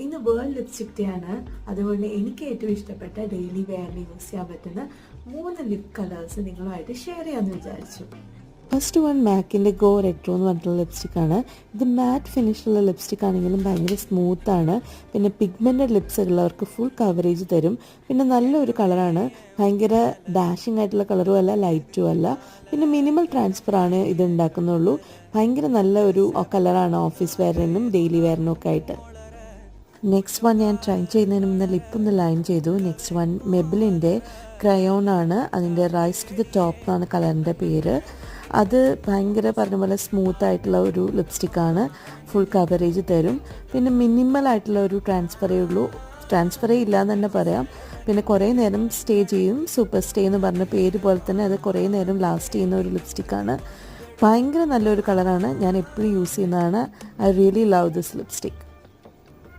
ഇന്ന് world lipstick day ആണ്. അതുകൊണ്ട് എനിക്ക് ഏറ്റവും ഇഷ്ടപ്പെട്ട ഡെയിലി വെയറിൽ യൂസ് ചെയ്യാൻ പറ്റുന്ന 3 ലിപ് കളേഴ്സ് നിങ്ങളുമായിട്ട് ഷെയർ ചെയ്യാമെന്ന് വിചാരിച്ചു. ഫസ്റ്റ് വൺ മാക്കിൻ്റെ ഗോ റെട്രോ എന്ന് പറഞ്ഞിട്ടുള്ള ലിപ്സ്റ്റിക്കാണ്. ഇത് മാറ്റ് ഫിനിഷുള്ള ലിപ്സ്റ്റിക് ആണെങ്കിലും ഭയങ്കര സ്മൂത്താണ്. പിന്നെ പിഗ്മെൻറ്റഡ് ലിപ്സ് ഉള്ളവർക്ക് ഫുൾ കവറേജ് തരും. പിന്നെ നല്ലൊരു കളറാണ്, ഭയങ്കര ഡാഷിങ് ആയിട്ടുള്ള കളറും അല്ല ലൈറ്റും അല്ല. പിന്നെ മിനിമൽ ട്രാൻസ്ഫർ ആണ് ഇത് ഉണ്ടാക്കുന്നുള്ളൂ. ഭയങ്കര നല്ല ഒരു കളറാണ് ഓഫീസ് വെയറിനും ഡെയിലി വെയറിനും ഒക്കെ ആയിട്ട്. നെക്സ്റ്റ് വൺ ഞാൻ ട്രൈ ചെയ്യുന്നതിന് മുന്നേ ലിപ്പൊന്ന് ലൈൻ ചെയ്തു. നെക്സ്റ്റ് വൺ മെബിലിൻ്റെ ക്രയോൺ ആണ്. അതിൻ്റെ റൈസ് ടു ദ ടോപ്പ് എന്നാണ് കളറിൻ്റെ പേര്. അത് ഭയങ്കര പറഞ്ഞ പോലെ സ്മൂത്ത് ആയിട്ടുള്ള ഒരു ലിപ്സ്റ്റിക്കാണ്, ഫുൾ കവറേജ് തരും. പിന്നെ മിനിമൽ ആയിട്ടുള്ള ഒരു ട്രാൻസ്ഫറേ ഉള്ളൂ, ട്രാൻസ്ഫറേ ഇല്ല എന്ന് തന്നെ പറയാം. പിന്നെ കുറേ നേരം സ്റ്റേ ചെയ്യും. സൂപ്പർ സ്റ്റേ എന്ന് പറഞ്ഞ പേര് പോലെ തന്നെ അത് കുറേ നേരം ലാസ്റ്റ് ചെയ്യുന്ന ഒരു ലിപ്സ്റ്റിക്കാണ്. ഭയങ്കര നല്ലൊരു കളറാണ്, ഞാൻ എപ്പോഴും യൂസ് ചെയ്യുന്നതാണ്. I really love this lipstick.